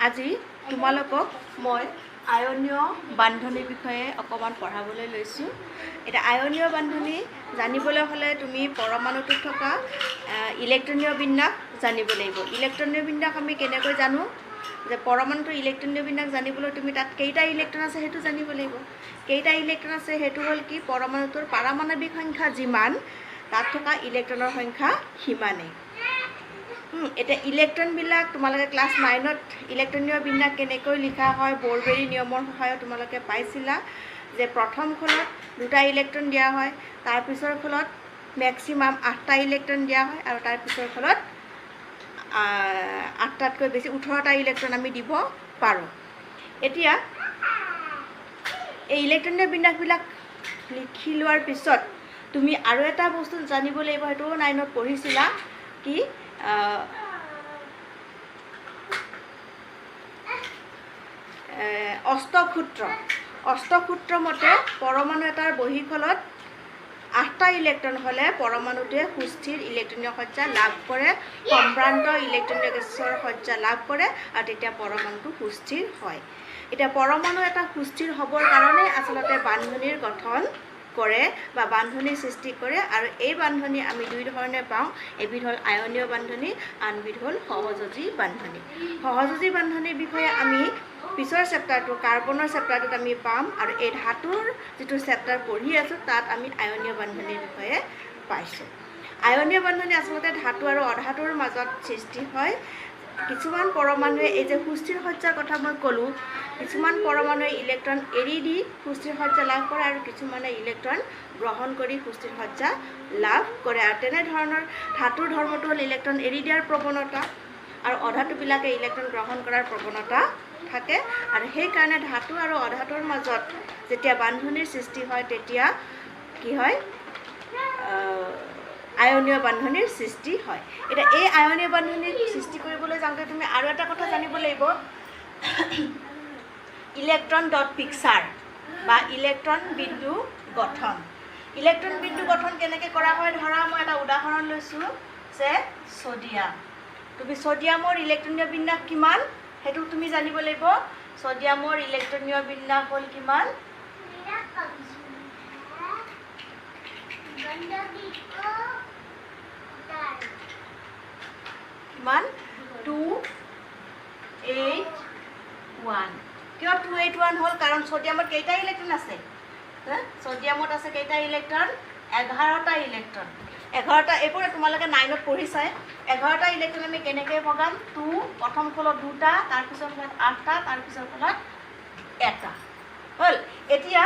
আজি তোমালোকক মই আয়নীয় বান্ধনীৰ বিষয়ে অকমান পঢ়াবলৈ লৈছো। এটা আয়নীয় বান্ধনী জানিবলৈ হলে তুমি পৰমাণুটোত থকা ইলেক্ট্ৰনীয় বিন্যাস জানিব লাগিব। ইলেক্ট্ৰনীয় বিন্যাস আমি কেনেকৈ জানো যে পৰমাণুটোৰ ইলেক্ট্ৰনীয় বিন্যাস জানিবলৈ তুমি তাত কেইটা ইলেক্ট্ৰন আছে সেইটো জানিব লাগিব। কেইটা ইলেক্ট্ৰন আছে সেইটো হ'ল কি পৰমাণুটোৰ পাৰমাণৱিক সংখ্যা যিমান তাত থকা ইলেক্ট্ৰনৰ সংখ্যা সিমানেই। এতিয়া ইলেক্ট্ৰনবিলাক তোমালোকে ক্লাছ 9ত ইলেক্ট্ৰনীয় বিন্যাস কেনেকৈ লিখা হয় বৰবেৰী নিয়মৰ সহায়ত তোমালোকে পাইছিলা যে প্ৰথম খোলত 2টা ইলেক্ট্ৰন দিয়া হয়, তাৰ পিছৰ খোলত ম্যাক্সিমাম 8টা ইলেক্ট্ৰন দিয়া হয় আৰু তাৰ পিছৰ খোলত 8টাতকৈ বেছি 18টা ইলেক্ট্ৰন আমি দিব পাৰোঁ। এতিয়া এই ইলেক্ট্ৰনীয় বিন্যাসবিলাক লিখি লোৱাৰ পিছত তুমি আৰু এটা বস্তু জানিব লাগিব, সেইটো 9ত পঢ়িছিলা কি অষ্টসূত্ৰ মতে পৰমাণু এটাৰ বহিঃখলত 8টা ইলেক্ট্ৰন হ'লে পৰমাণুটোৱে সুস্থিৰ ইলেক্ট্ৰনীয় সজ্জা লাভ কৰে, সম্ভ্ৰান্ত ইলেক্ট্ৰনীয় গেছৰ সজ্জা লাভ কৰে আৰু তেতিয়া পৰমাণুটো সুস্থিৰ হয়। এতিয়া পৰমাণু এটা সুস্থিৰ হ'বৰ কাৰণে আচলতে বান্ধনীৰ গঠন কৰে বা বান্ধনীৰ সৃষ্টি কৰে আৰু এই বান্ধনী আমি দুই ধৰণে পাওঁ। এবিধ হ'ল আয়নীয় বান্ধনী, আনবিধ হ'ল সহযোজী বান্ধনী। সহযোজী বান্ধনীৰ বিষয়ে আমি পিছৰ চেপ্টাৰটো কাৰ্বনৰ চেপ্টাৰটোত আমি পাম আৰু এই ধাতুৰ যিটো চেপ্টাৰ পঢ়ি আছোঁ তাত আমি আয়নীয় বান্ধনীৰ বিষয়ে পাইছোঁ। আয়নীয় বান্ধনী আচলতে ধাতু আৰু অধাতুৰ মাজত সৃষ্টি হয়। কিছুমান পৰমাণুৱে এই যে সুস্থিৰ সজ্জাৰ কথা মই ক'লোঁ, কিছুমান পৰমাণুৱে ইলেক্ট্ৰন এৰি দি সুস্থিৰ সজ্জা লাভ কৰে আৰু কিছুমানে ইলেক্ট্ৰন গ্ৰহণ কৰি সুস্থিৰ সজ্জা লাভ কৰে। আৰু তেনেধৰণৰ ধাতুৰ ধৰ্মটো হ'ল ইলেক্ট্ৰন এৰি দিয়াৰ প্ৰৱণতা আৰু অধাতুবিলাকে ইলেক্ট্ৰন গ্ৰহণ কৰাৰ প্ৰৱণতা থাকে আৰু সেইকাৰণে ধাতু আৰু অধাতুৰ মাজত যেতিয়া বান্ধনীৰ সৃষ্টি হয় তেতিয়া কি হয় আয়নীয় বান্ধনীৰ সৃষ্টি হয়। এতিয়া এই আয়নীয় বান্ধনীৰ সৃষ্টি কৰিবলৈ যাওঁতে তুমি আৰু এটা কথা জানিব লাগিব, ইলেক্ট্ৰন ডট পিকচাৰ বা ইলেক্ট্ৰন বিন্দু গঠন। ইলেক্ট্ৰন বিন্দু গঠন কেনেকৈ কৰা হয়, ধৰা মই এটা উদাহৰণ লৈছোঁ যে ছডিয়াম। তুমি ছডিয়ামৰ ইলেক্ট্ৰনীয় বিন্যাস কিমান সেইটো তুমি জানিব লাগিব। ছডিয়ামৰ ইলেক্ট্ৰনীয় বিন্যাস হ'ল কিমান, কিমান 281। কিয় 281 হ'ল, কাৰণ ছডিয়ামত কেইটা ইলেক্ট্ৰন আছে, ছডিয়ামত আছে কেইটা ইলেক্ট্ৰন, 11টা ইলেক্ট্ৰন। 11টা এইবোৰ তোমালোকে 9ত পঢ়িছাই। 11টা ইলেক্ট্ৰন আমি কেনেকৈ ভগাম, 2 প্ৰথম খোলত 2টা, তাৰপিছৰ খোলত 8টা, তাৰপিছৰ খোলত 1টা হ'ল। এতিয়া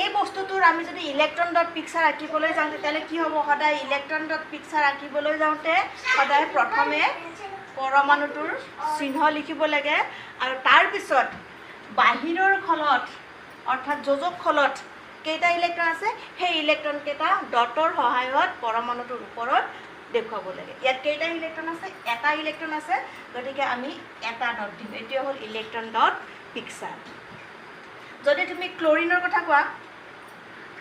এই বস্তুটোৰ আমি যদি ইলেক্ট্ৰন ডট পিকচাৰ আঁকিবলৈ যাওঁ তেতিয়াহ'লে কি হ'ব, সদায় ইলেক্ট্ৰন ডট পিকচাৰ আঁকিবলৈ যাওঁতে সদায় প্ৰথমে পৰমাণুটোৰ চিহ্ন লিখিব লাগে আৰু তাৰপিছত বাহিৰৰ খলত অৰ্থাৎ যোজক খলত কেইটা ইলেক্ট্ৰন আছে সেই ইলেক্ট্ৰন কেইটা ডটৰ সহায়ত পৰমাণুটোৰ ওপৰত দেখুৱাব লাগে। ইয়াত কেইটা ইলেক্ট্ৰন আছে, এটা ইলেক্ট্ৰন আছে, গতিকে আমি এটা ডট দিম। এইটোৱে হ'ল ইলেক্ট্ৰন ডট পিকচাৰ। যদি তুমি ক্লৰিনৰ কথা কোৱা,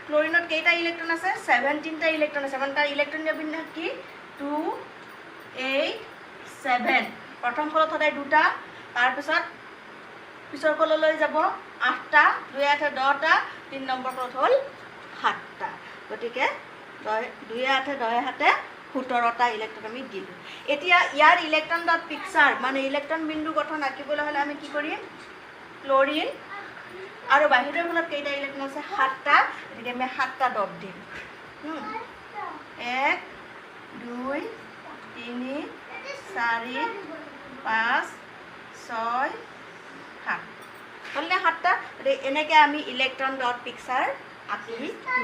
ক্লৰিনত কেইটা ইলেক্ট্ৰন আছে, 17টা ইলেক্ট্ৰন আছে, মানে তাৰ ইলেক্ট্ৰনীয় বিন্যাস কি 287। প্ৰথম খলত সদায় 2টা, তাৰপিছত পিছৰ খললৈ যাব 8টা, 2 8 10টা, 3 নম্বৰ খলত হ'ল 7টা। গতিকে 2 8 10 7 17টা ইলেক্ট্ৰন আমি দিলোঁ। এতিয়া ইয়াৰ ইলেক্ট্ৰন ডট পিকচাৰ মানে ইলেক্ট্ৰন বিন্দু গঠন আঁকিবলৈ হ'লে আমি কি কৰিম, ক্লৰিন আৰু বাহিৰৰ খলত কেইটা ইলেক্ট্ৰন আছে 7টা, গতিকে আমি 7টা ডট দিম। 1 2 3 4 5 6 7 হ'লনে 7টা। এনেকৈ আমি ইলেক্ট্ৰন ডট পিকচাৰ আঁকি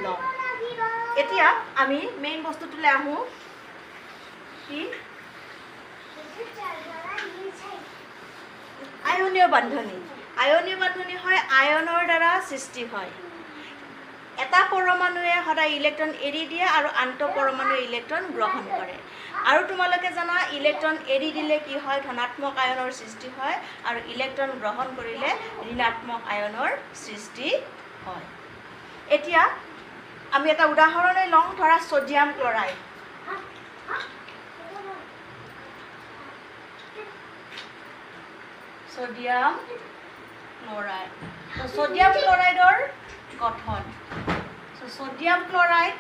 লওঁ। এতিয়া আমি মেইন বস্তুটোলৈ আহোঁ, কি আয়নীয় বান্ধনী। আয়নীয় বান্ধনী হয় আয়নৰ দ্বাৰা সৃষ্টি হয়। এটা পৰমাণুৱে সদায় ইলেক্ট্ৰন এৰি দিয়ে আৰু আনটো পৰমাণুৱে ইলেক্ট্ৰন গ্ৰহণ কৰে। আৰু তোমালোকে জানা ইলেক্ট্ৰন এৰি দিলে কি হয়, ধনাত্মক আয়নৰ সৃষ্টি হয় আৰু ইলেক্ট্ৰন গ্ৰহণ কৰিলে ঋণাত্মক আয়নৰ সৃষ্টি হয়। এতিয়া আমি এটা উদাহৰণে লওঁ, ধৰা ছডিয়াম ক্লৰাইড। সোডিয়াম ক্লোৰাইড তো সোডিয়াম ক্লোৰাইডৰ গঠন সোডিয়াম ক্লোৰাইড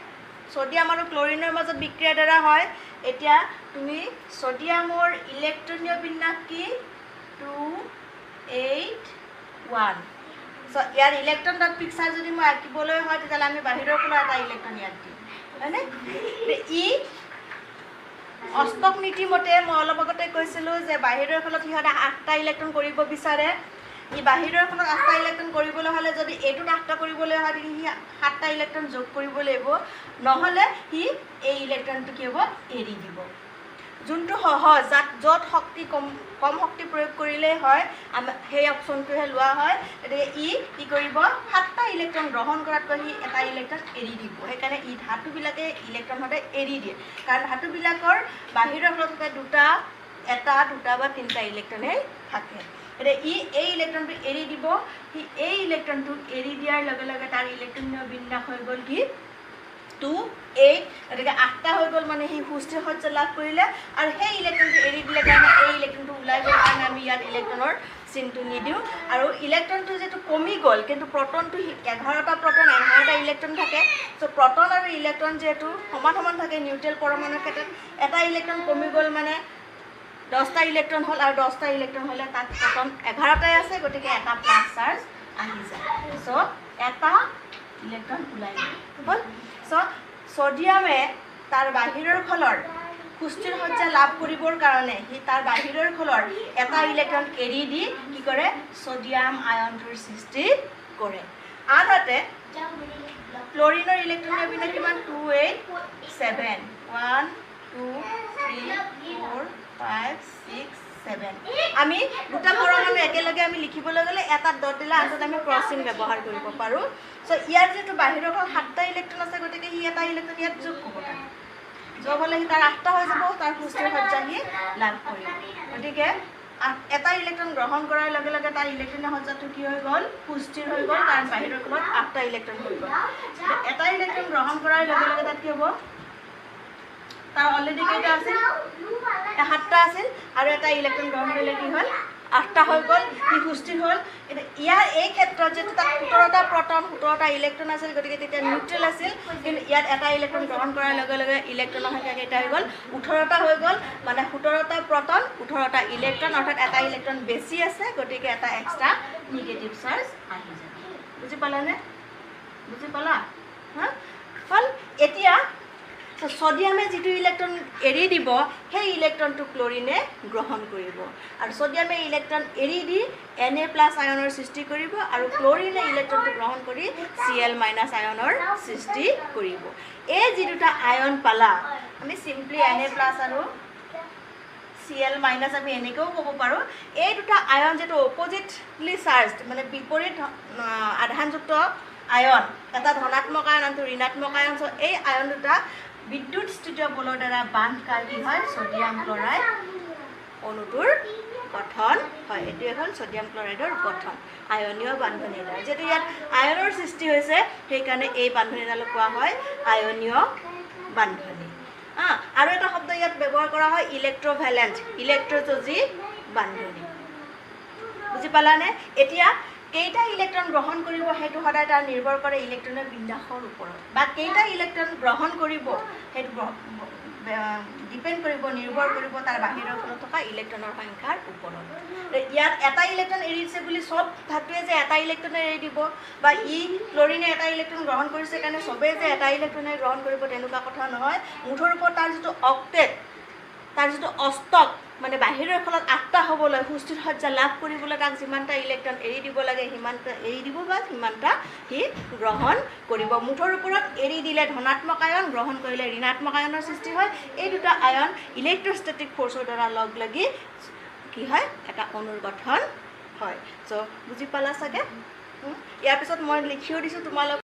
সোডিয়াম আৰু ক্লোৰিনৰ মাজত বিক্ৰিয়াৰ দ্বাৰা হয় এতিয়া তুমি সোডিয়ামৰ ইলেক্ট্ৰনীয় বিন্যাস কি 281 সো ইয়াৰ ইলেক্ট্ৰন ডট পিকচাৰ যদি মই আঁকিবলৈ হয় তেতিয়াহ'লে আমি বাহিৰৰ পৰা এটা ইলেক্ট্ৰন ইয়াত দিম হয়নে ই অষ্টক নীতি মতে মই অলপ আগতে কৈছিলোঁ যে বাহিৰৰ ফলত সিহঁতে 8টা ইলেক্ট্ৰন কৰিব বিচাৰে ই বাহিৰৰ ফলত 8টা ইলেক্ট্ৰন কৰিবলৈ হ'লে যদি এইটোত 8টা কৰিবলৈ হয় তেতিয়া সি 7টা ইলেক্ট্ৰন যোগ কৰিব লাগিব নহ'লে সি এই ইলেক্ট্ৰনটো কি হ'ব এৰি দিব যোনটো সহজ য'ত শক্তি কম শক্তি প্ৰয়োগ কৰিলে হয় সেই অপশ্যনটোহে লোৱা হয় গতিকে ই কি কৰিব 7টা ইলেক্ট্ৰন গ্ৰহণ কৰাতকৈ সি এটা ইলেক্ট্ৰন এৰি দিব সেইকাৰণে ই ধাতুবিলাকে ইলেক্ট্ৰন সদায় এৰি দিয়ে কাৰণ ধাতুবিলাকৰ বাহিৰৰ ফলত থকা এটা দুটা বা তিনিটা ইলেক্ট্ৰনেই থাকে এতিয়া ই এই ইলেক্ট্ৰনটো এৰি দিব সি এই ইলেক্ট্ৰনটো এৰি দিয়াৰ লগে লগে তাৰ ইলেক্ট্ৰনীয় বিন্যাস হৈ গ'ল কি 2 8 গতিকে 8টা হৈ গ'ল মানে সি সুস্থিৰ সজ্জা লাভ কৰিলে আৰু সেই ইলেক্ট্ৰনটো এৰি দিলে কাৰণে এই ইলেক্ট্ৰনটো ওলাই গ'ল কাৰণে আমি ইয়াত ইলেক্ট্ৰনৰ চিনটো নিদিওঁ আৰু ইলেক্ট্ৰনটো যেটো কমি গ'ল কিন্তু প্ৰটনটো 11টা প্ৰটন 11টা ইলেক্ট্ৰন থাকে সো প্ৰটন আৰু ইলেক্ট্ৰন যেটো সমান সমান থাকে নিউট্ৰেল পৰমাণুৰ ক্ষেত্ৰত এটা ইলেক্ট্ৰন কমি গ'ল মানে 10টা ইলেক্ট্ৰন হ'ল আৰু 10টা ইলেক্ট্ৰন হ'লে তাত প্ৰটন 11টাই আছে গতিকে এটা প্লাস চাৰ্জ আহি যায় সো এটা ইলেক্ট্ৰন ওলাই গ'ল সো সোডিয়ামে তাৰ বাহিৰৰ খলৰ সুস্থিৰ সজ্জা লাভ কৰিবৰ কাৰণে সি তাৰ বাহিৰৰ খলৰ এটা ইলেক্ট্ৰন এৰি দি কি কৰে সোডিয়াম আয়নটোৰ সৃষ্টি কৰে আনহাতে ক্লোৰিনৰ ইলেক্ট্ৰনৰ বিন্যাস কিমান 287 1 2 3 4 5 6 7 আমি দুটা পৰমাণু একেলগে আমি লিখিবলৈ গ'লে এটা ডট দিলে আনটোত আমি ক্ৰছিং ব্যৱহাৰ কৰিব পাৰোঁ সো ইয়াৰ যেটো বাহিৰৰ 7টা ইলেক্ট্ৰন আছে গতিকে ই এটা ইলেক্ট্ৰন ইয়াত যোগ হ'ব যোগ হ'লে তাৰ 8টা হৈ যাব তাৰ সুস্থিৰ সজ্জা হি লাভ কৰিব গতিকে এটা ইলেক্ট্ৰন গ্ৰহণ কৰাৰ লগে লগে তাৰ ইলেক্ট্ৰনীয় সজ্জাটো কি হৈ গ'ল সুস্থিৰ হৈ গ'ল কাৰণ বাহিৰৰ ফলত 8টা ইলেক্ট্ৰন হৈ গ'ল এটা ইলেক্ট্ৰন গ্ৰহণ কৰাৰ লগে লগে তাত কি হ'ব তাৰ অলৰেডি কেইটা আছিল 7টা আছিল আৰু এটা ইলেক্ট্ৰন গ্ৰহণ কৰিলে কি হ'ল 8টা হৈ গ'ল ই সুস্থিৰ হ'ল ইয়াৰ এই ক্ষেত্ৰত যেটো তাত 17টা প্ৰটন 17টা ইলেক্ট্ৰন আছিল গতিকে তেতিয়া নিউট্ৰেল আছিল কিন্তু ইয়াত এটা ইলেক্ট্ৰন গ্ৰহণ কৰাৰ লগে লগে ইলেক্ট্ৰনৰ সংখ্যা কেইটা হৈ গ'ল 18টা হৈ গ'ল মানে 17টা প্ৰটন 18টা ইলেক্ট্ৰন অৰ্থাৎ এটা ইলেক্ট্ৰন বেছি আছে গতিকে এটা এক্সট্ৰা নিগেটিভ চাৰ্জ আহি যায় বুজি পালানে বুজি পালা হা ফল এতিয়া সোডিয়ামে যেটো ইলেক্ট্ৰন এৰি দিব সেই ইলেক্ট্ৰনটো ক্লোৰিনে গ্ৰহণ কৰিব আৰু সোডিয়ামে ইলেক্ট্ৰন এৰি দি Na+ আয়নৰ সৃষ্টি কৰিব আৰু ক্লোৰিনে ইলেক্ট্ৰনটো গ্ৰহণ কৰি Cl- আয়নৰ সৃষ্টি কৰিব এই যেটা আয়ন পালা আমি সিম্পলি Na+ আৰু Cl- আমি এনেকেও ক'ব পাৰোঁ এই দুটা আয়ন যেটো অপজিটলি চাৰ্জড মানে বিপৰীত আধানযুক্ত আয়ন এটা ধনাত্মক আয়ন আৰু ঋণাত্মক আয়ন এই আয়ন দুটা বিদ্যুৎ স্থিতীয় বলৰ দ্বাৰা বান্ধ খাই কি হয় সোডিয়াম ক্লোৰাইড অণুটোৰ গঠন হয় এটোৱে হ'ল সোডিয়াম ক্লোৰাইডৰ গঠন আয়নীয় বান্ধনী দ্বাৰা যেটো ইয়াত আয়নৰ সৃষ্টি হৈছে সেই কাৰণে এই বান্ধনীডালক কোৱা হয় আয়নীয় বান্ধনী আৰু এটা শব্দ ইয়াত ব্যৱহাৰ কৰা হয় ইলেক্ট্ৰোভ্যালেন্ট ইলেক্ট্ৰোযোজী বান্ধনী বুজি পালানে এতিয়া কেইটা ইলেক্ট্ৰন গ্ৰহণ কৰিব হেতু সদায় তাৰ নিৰ্ভৰ কৰে ইলেক্ট্ৰনৰ বিন্যাসৰ ওপৰত বা কেইটা ইলেক্ট্ৰন গ্ৰহণ কৰিব হেতু ডিপেন্ড কৰিব নিৰ্ভৰ কৰিব তাৰ বাহিৰৰ ফলত থকা ইলেক্ট্ৰনৰ সংখ্যাৰ ওপৰত ইয়াত এটা ইলেক্ট্ৰন এৰিছে বুলি সব ধাতুৱে যে এটা ইলেক্ট্ৰন এৰি দিব বা ক্লোৰিনে এটা ইলেক্ট্ৰন গ্ৰহণ কৰিছে কাৰণে সবে যে এটা ইলেক্ট্ৰনে গ্ৰহণ কৰিব তেনেকুৱা কথা নহয় মুঠৰ ওপৰত তাৰ যেটো অক্টেট তাৰ যেটো অষ্টক মানে বাহিৰৰ ফলত 8টা হ'বলৈ সুস্থিৰ সজ্জা লাভ কৰিবলৈ তাক যিমানটা ইলেক্ট্ৰন এৰি দিব লাগে সিমানটা এৰি দিব বা সিমানটা হি গ্ৰহণ কৰিব মুঠৰ ওপৰত এৰি দিলে ধনাত্মক আয়ন গ্ৰহণ কৰিলে ঋণাত্মক আয়নৰ সৃষ্টি হয় এই দুটা আয়ন ইলেক্ট্ৰোষ্টেটিক ফোৰ্সৰ দ্বাৰা লগ লাগি কি হয় এটা অণুৰ গঠন হয় সো বুজি পালা সাগে ইয়াৰ পিছত মই লিখিও দিছো তোমালোক